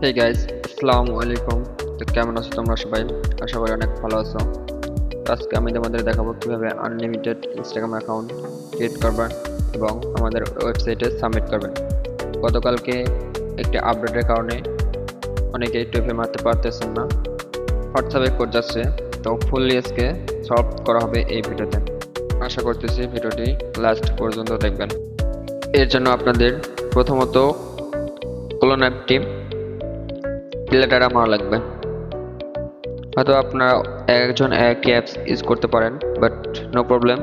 Hey guys, আসসালামু আলাইকুম। তো কেমন আছো তোমরা সবাই? আশা করি অনেক ভালো আছো। তো আজকে আমি তোমাদের দেখাবো কিভাবে আনলিমিটেড ইনস্টাগ্রাম অ্যাকাউন্ট ক্রিয়েট করবেন এবং আমাদের ওয়েবসাইটে সাবমিট করবেন। গতকালকে একটি আপডেটের কারণে অনেকেই টিপে মারতে পারতেছেন না, হোয়াটসঅ্যাপে কোড যাচ্ছে। তো ফুললি আজকে সলভ করা হবে এই ভিডিওতে। আশা করতেছি ভিডিওটি লাস্ট পর্যন্ত দেখবেন। এর জন্য আপনাদের প্রথমত ক্লোন অ্যাপটি ডিলেট ডাটা মারা লাগবে। হয়তো আপনারা একজন একই অ্যাপস ইউজ করতে পারেন, বাট নো প্রবলেম,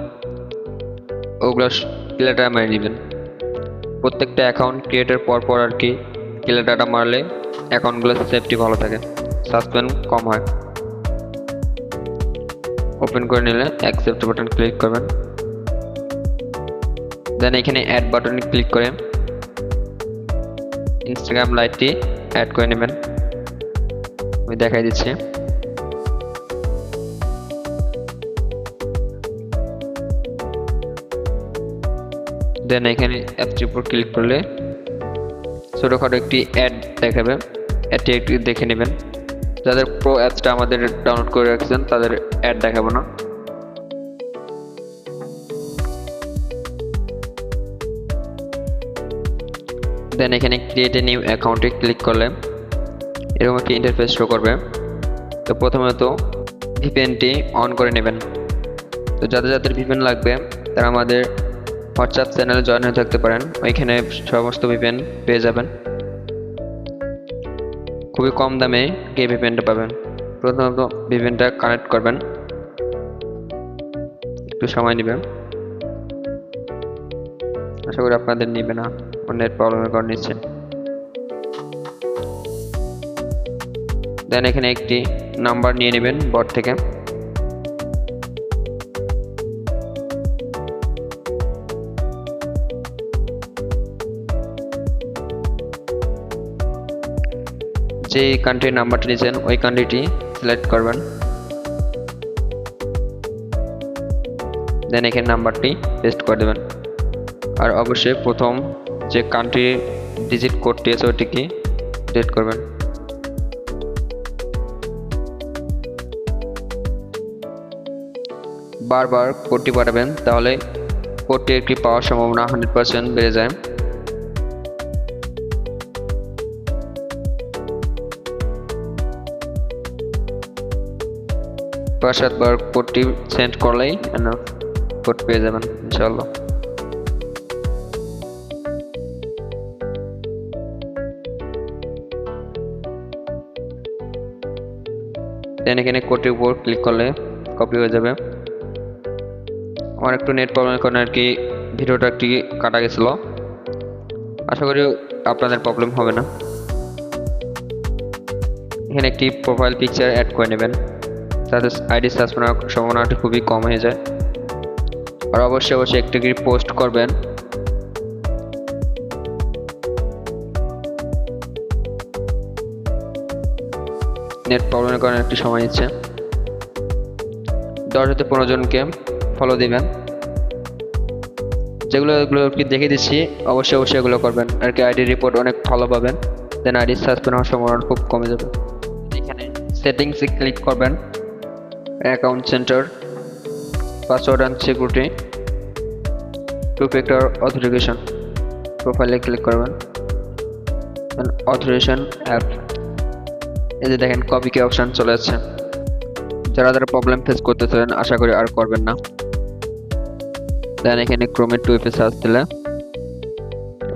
ওগুলো ক্লিয়ার ডাটা মেরে নেবেন। প্রত্যেকটা অ্যাকাউন্ট ক্রিয়েটের পর পর আর কি ক্লিয়ার ডাটা মারলে অ্যাকাউন্টগুলোর সেফটি ভালো থাকে, সাসপেন্ড কম হয়। ওপেন করে নিলে অ্যাকসেপ্ট বাটন ক্লিক করবেন, দেন এখানে অ্যাড বাটনে ক্লিক করে ইনস্টাগ্রাম লাইটটি অ্যাড করে নেবেন। আমি দেখাই দিচ্ছি। দেন এখানে অ্যাপটির উপর ক্লিক করলে ছোটোখাটো একটি অ্যাড দেখাবে, অ্যাডটি একটু দেখে নেবেন। যাদের প্রো অ্যাপসটা আমাদের ডাউনলোড করে রাখছেন তাদের অ্যাড দেখাবো না। দেন এখানে ক্রিয়েট এ নিউ অ্যাকাউন্টে ক্লিক করলে এরকম একটি ইন্টারফেস শো করবে। তো প্রথমত ভিপিএনটি অন করে নেবেন। তো যাদের যাদের ভিপিএন লাগবে তারা আমাদের হোয়াটসঅ্যাপ চ্যানেলে জয়েন হয়ে থাকতে পারেন, ওইখানে সমস্ত ভিপিএন পেয়ে যাবেন। খুবই কম দামে কে ভিপিএনটা পাবেন। প্রথমত ভিপিএনটা কানেক্ট করবেন, একটু সময় নেবেন। আশা করি আপনাদের নিবে না, নেট প্রবলেমের কারণে নিচ্ছে। দেন এখানে একটি নাম্বার নিয়ে নেবেন বট থেকে। যে কান্ট্রির নাম্বারটি নিয়েছেন ওই কান্ট্রিটি সিলেক্ট করবেন। দেন এখানে নাম্বারটি পেস্ট করে দেবেন। আর অবশ্যই প্রথম যে কান্ট্রি ডিজিট কোডটি আছে ওটিকে ডিলিট করবেন। বারবার কোডটি পাঠাবেন, তাহলে কোডটি একটি পাওয়ার সম্ভাবনা 100% বেড়ে যায়। পাঁচ সাতবার কোডটি সেন্ড করলেই কোড পেয়ে যাবেন ইনশাআল্লাহ। দেন এখানে কোডটির উপর ক্লিক করলে কপি হয়ে যাবে। আমার একটু নেট প্রবলেমের কারণে আর কি ভিডিওটা একটি কাটা গেছিল, আশা করি আপনাদের প্রবলেম হবে না। এখানে একটি প্রোফাইল পিকচার অ্যাড করে নেবেন, তাতে আইডি সার্চ করার সম্ভাবনাটি খুবই কম হয়ে যায়। আর অবশ্যই অবশ্যই একটি পোস্ট করবেন। নেট প্রবলেমের কারণে একটু সময় নিচ্ছে। 10 থেকে 15 জনকে ফলো দিবেন। যেগুলো এগুলো কি দেখে দিচ্ছি, অবশ্যই অবশ্যই এগুলো করবেন আর কি। আইডি রিপোর্ট অনেক ভালো পাবেন, দেন আইডি সাসপেন্ড হওয়ার সম্ভাবনা খুব কমে যাবে। এখানে সেটিংসে ক্লিক করবেন, account center, password and security, two factor authentication, প্রোফাইলে ক্লিক করবেন, দেন অথরাইজেশন অ্যাপ। এই যে দেখেন কপি কে অপশন চলে যাচ্ছে। যারা যারা প্রবলেম ফেস করতেছেন আশা করি আর করবেন না। দেন এখানে ক্রোমে 2FA সার্চ দিলে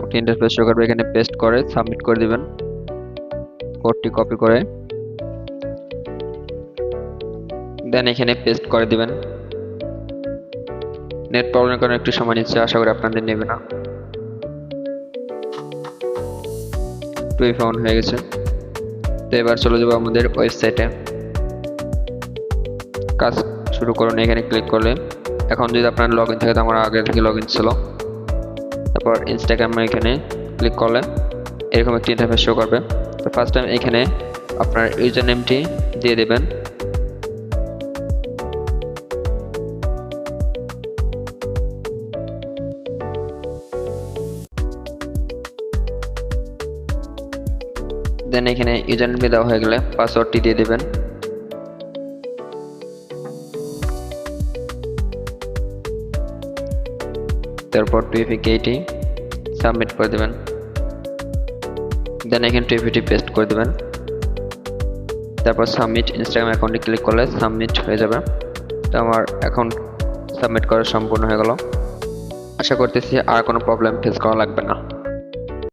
একটি ইন্টারফেস শো করবে, এখানে পেস্ট করে সাবমিট করে দিবেন। কোডটি কপি করে দেন এখানে পেস্ট করে দিবেন। নেট প্রবলেমের কারণে একটু সময় নিচ্ছে, আশা করি আপনাদের নেবে না। 2FA অন হয়ে গেছে। তো এবার চলে যাবো আমাদের ওয়েবসাইটে। কাজ শুরু করুন, এখানে ক্লিক করলে এখন যদি আপনার লগ ইন থাকে তো আমার আগে থেকে লগ ইন ছিল। তারপর ইনস্টাগ্রামে এখানে ক্লিক করলে এরকম একটি ইন্টারফেস শো করবে। তো ফার্স্ট টাইম এখানে আপনার ইউজার নেমটি দিয়ে দেবেন। দেন দেন এখানে ইউজার নেম দেওয়া হয়ে গেলে পাসওয়ার্ডটি দিয়ে দিবেন। তারপর 2FA টি সাবমিট করে দেবেন। দেন এখানে 2FA পেস্ট করে দেবেন। তারপর সাবমিট ইনস্টাগ্রাম অ্যাকাউন্টে ক্লিক করলে সাবমিট হয়ে যাবে। তো আমার অ্যাকাউন্ট সাবমিট করা সম্পূর্ণ হয়ে গেল। আশা করতেছি আর কোনো প্রবলেম ফেস করা লাগবে না।